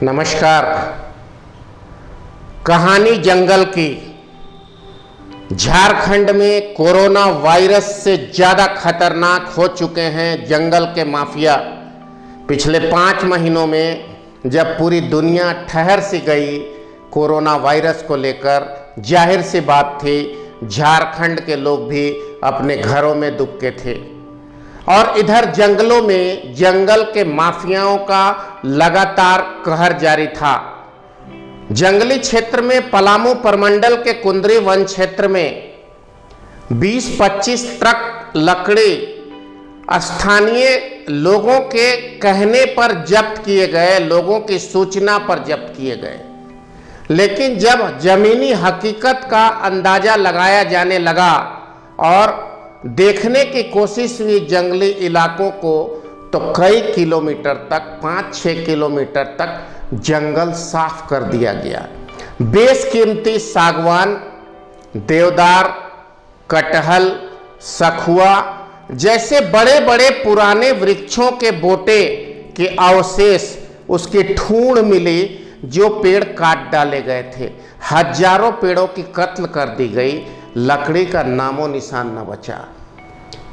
नमस्कार। कहानी जंगल की। झारखंड में कोरोना वायरस से ज़्यादा खतरनाक हो चुके हैं जंगल के माफिया। पिछले 5 महीनों में जब पूरी दुनिया ठहर सी गई कोरोना वायरस को लेकर, जाहिर सी बात थी झारखंड के लोग भी अपने घरों में दुबके थे। और इधर जंगलों में जंगल के माफियाओं का लगातार कहर जारी था। जंगली क्षेत्र में पलामू प्रमंडल के कुंदरी वन क्षेत्र में 20-25 ट्रक लकड़ी स्थानीय लोगों के कहने पर जब्त किए गए, लोगों की सूचना पर जब्त किए गए। लेकिन जब जमीनी हकीकत का अंदाजा लगाया जाने लगा और देखने की कोशिश हुई जंगली इलाकों को, तो कई किलोमीटर तक, 5-6 किलोमीटर तक जंगल साफ कर दिया गया। बेशकीमती सागवान, देवदार, कटहल, सखुआ जैसे बड़े बड़े पुराने वृक्षों के बोटे के अवशेष, उसकी ठूंठ मिली जो पेड़ काट डाले गए थे। हजारों पेड़ों की कत्ल कर दी गई, लकड़ी का नामो निशान न बचा।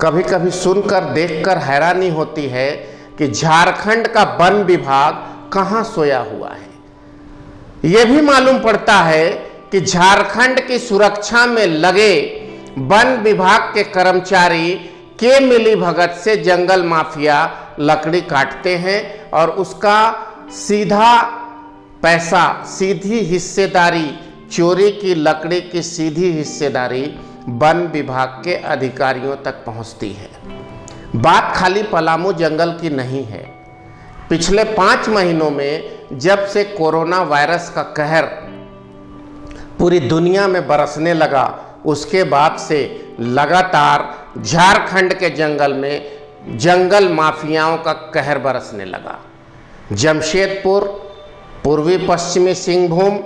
कभी कभी सुनकर देखकर हैरानी होती है कि झारखंड का वन विभाग कहाँ सोया हुआ है। यह भी मालूम पड़ता है कि झारखंड की सुरक्षा में लगे वन विभाग के कर्मचारी के मिलीभगत से जंगल माफिया लकड़ी काटते हैं और उसका सीधा पैसा, सीधी हिस्सेदारी, चोरी की लकड़ी की सीधी हिस्सेदारी वन विभाग के अधिकारियों तक पहुंचती है। बात खाली पलामू जंगल की नहीं है। पिछले 5 महीनों में जब से कोरोना वायरस का कहर पूरी दुनिया में बरसने लगा, उसके बाद से लगातार झारखंड के जंगल में जंगल माफियाओं का कहर बरसने लगा। जमशेदपुर, पूर्वी पश्चिमी सिंहभूम,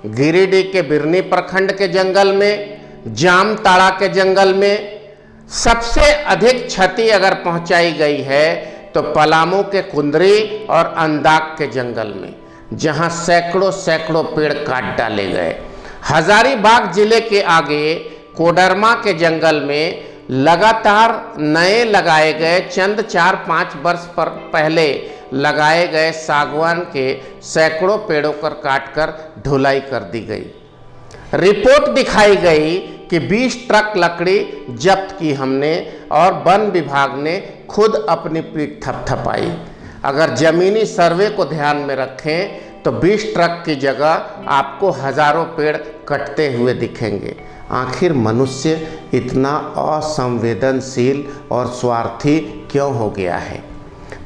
गिरिडीह के बिरनी प्रखंड के जंगल में, जामताड़ा के जंगल में सबसे अधिक क्षति अगर पहुंचाई गई है तो पलामू के कुंदरी और अंदाक के जंगल में, जहां सैकड़ों पेड़ काट डाले गए। हजारीबाग जिले के आगे कोडरमा के जंगल में लगातार नए लगाए गए, चंद 4-5 वर्ष पर पहले लगाए गए सागवान के सैकड़ों पेड़ों पर काटकर ढुलाई कर दी गई। रिपोर्ट दिखाई गई कि 20 ट्रक लकड़ी जब्त की हमने और वन विभाग ने खुद अपनी पीठ थपथपाई। अगर जमीनी सर्वे को ध्यान में रखें तो 20 ट्रक की जगह आपको हजारों पेड़ कटते हुए दिखेंगे। आखिर मनुष्य इतना असंवेदनशील और स्वार्थी क्यों हो गया है?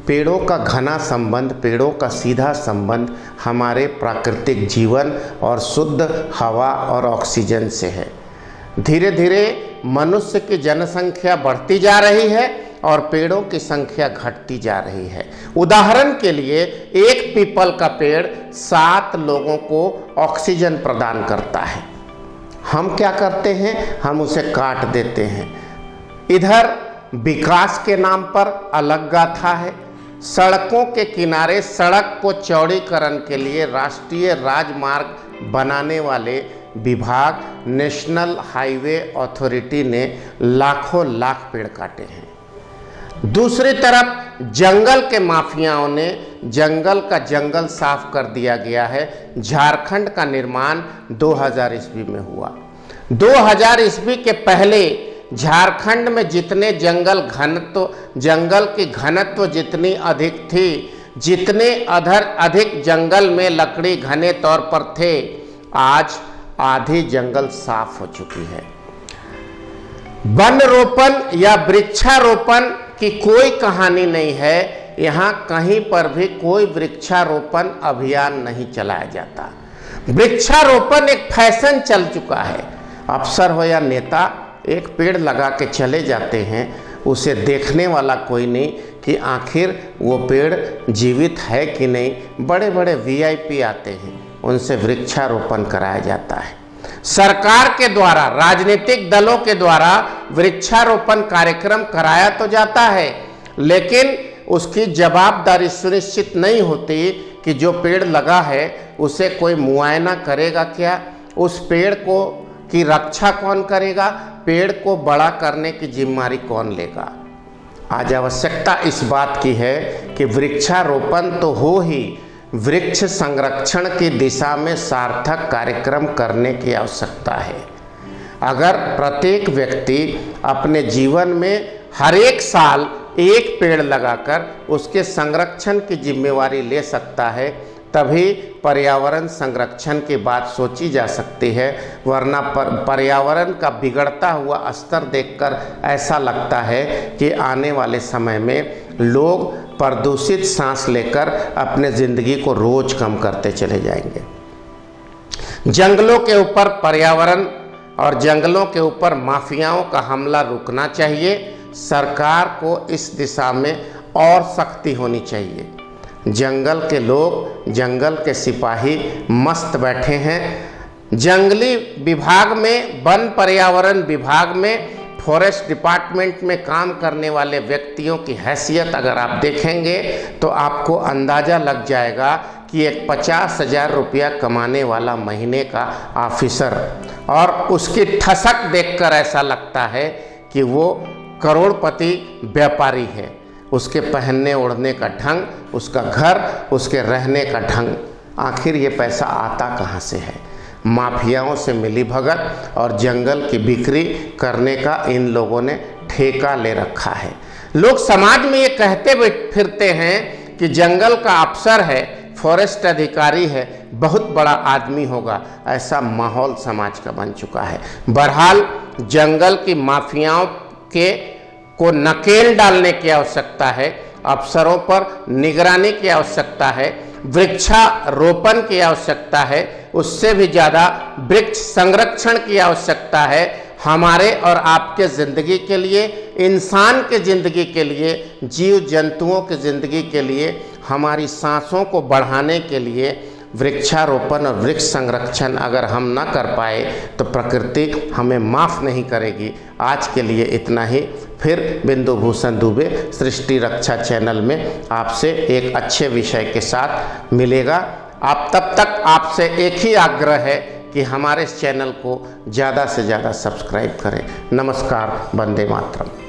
पेड़ों का घना संबंध, पेड़ों का सीधा संबंध हमारे प्राकृतिक जीवन और शुद्ध हवा और ऑक्सीजन से है। धीरे धीरे मनुष्य की जनसंख्या बढ़ती जा रही है और पेड़ों की संख्या घटती जा रही है। उदाहरण के लिए एक पीपल का पेड़ 7 लोगों को ऑक्सीजन प्रदान करता है। हम क्या करते हैं? हम उसे काट देते हैं। इधर विकास के नाम पर अलग गाथा है। सड़कों के किनारे सड़क को चौड़ीकरण के लिए राष्ट्रीय राजमार्ग बनाने वाले विभाग, नेशनल हाईवे अथॉरिटी ने लाखों लाख पेड़ काटे हैं। दूसरी तरफ जंगल के माफियाओं ने जंगल का जंगल साफ कर दिया गया है। झारखंड का निर्माण 2000 ईस्वी में हुआ। 2000 ईस्वी के पहले झारखंड में जितने जंगल की घनत्व जितनी अधिक थी, जितने अधिक जंगल में लकड़ी घने तौर पर थे, आज आधी जंगल साफ हो चुकी है। वन रोपण या वृक्षारोपण की कोई कहानी नहीं है। यहाँ कहीं पर भी कोई वृक्षारोपण अभियान नहीं चलाया जाता। वृक्षारोपण एक फैशन चल चुका है। अफसर हो या नेता एक पेड़ लगा के चले जाते हैं, उसे देखने वाला कोई नहीं कि आखिर वो पेड़ जीवित है कि नहीं। बड़े बड़े वीआईपी आते हैं, उनसे वृक्षारोपण कराया जाता है। सरकार के द्वारा, राजनीतिक दलों के द्वारा वृक्षारोपण कार्यक्रम कराया तो जाता है, लेकिन उसकी जवाबदारी सुनिश्चित नहीं होती कि जो पेड़ लगा है उसे कोई मुआयना करेगा क्या, उस पेड़ को की रक्षा कौन करेगा, पेड़ को बड़ा करने की जिम्मेदारी कौन लेगा। आज आवश्यकता इस बात की है कि वृक्षारोपण तो हो ही, वृक्ष संरक्षण की दिशा में सार्थक कार्यक्रम करने की आवश्यकता है। अगर प्रत्येक व्यक्ति अपने जीवन में हर एक साल एक पेड़ लगाकर उसके संरक्षण की जिम्मेवारी ले सकता है, तभी पर्यावरण संरक्षण की बात सोची जा सकती है। वरना पर्यावरण का बिगड़ता हुआ स्तर देखकर ऐसा लगता है कि आने वाले समय में लोग प्रदूषित सांस लेकर अपने ज़िंदगी को रोज कम करते चले जाएंगे। जंगलों के ऊपर पर्यावरण और जंगलों के ऊपर माफियाओं का हमला रुकना चाहिए। सरकार को इस दिशा में और सख्ती होनी चाहिए। जंगल के लोग, जंगल के सिपाही मस्त बैठे हैं। जंगली विभाग में, वन पर्यावरण विभाग में, फॉरेस्ट डिपार्टमेंट में काम करने वाले व्यक्तियों की हैसियत अगर आप देखेंगे तो आपको अंदाज़ा लग जाएगा कि एक 50,000 रुपया कमाने वाला महीने का ऑफिसर, और उसकी ठसक देखकर ऐसा लगता है कि वो करोड़पति व्यापारी है। उसके पहनने ओढ़ने का ढंग, उसका घर, उसके रहने का ढंग, आखिर ये पैसा आता कहाँ से है। माफियाओं से मिली भगत और जंगल की बिक्री करने का इन लोगों ने ठेका ले रखा है। लोग समाज में ये कहते फिरते हैं कि जंगल का अफसर है, फॉरेस्ट अधिकारी है, बहुत बड़ा आदमी होगा। ऐसा माहौल समाज का बन चुका है। बहरहाल जंगल की माफियाओं को नकेल डालने की आवश्यकता है, अफसरों पर निगरानी की आवश्यकता है, वृक्षारोपण की आवश्यकता है, उससे भी ज़्यादा वृक्ष संरक्षण की आवश्यकता है। हमारे और आपके ज़िंदगी के लिए, इंसान के ज़िंदगी के लिए, जीव जंतुओं की ज़िंदगी के लिए, हमारी सांसों को बढ़ाने के लिए वृक्षारोपण और वृक्ष संरक्षण अगर हम न कर पाए तो प्रकृति हमें माफ़ नहीं करेगी। आज के लिए इतना ही। फिर बिंदु भूषण दुबे सृष्टि रक्षा चैनल में आपसे एक अच्छे विषय के साथ मिलेगा। आप तब तक आपसे एक ही आग्रह है कि हमारे इस चैनल को ज़्यादा से ज़्यादा सब्सक्राइब करें। नमस्कार, वंदे मातरम।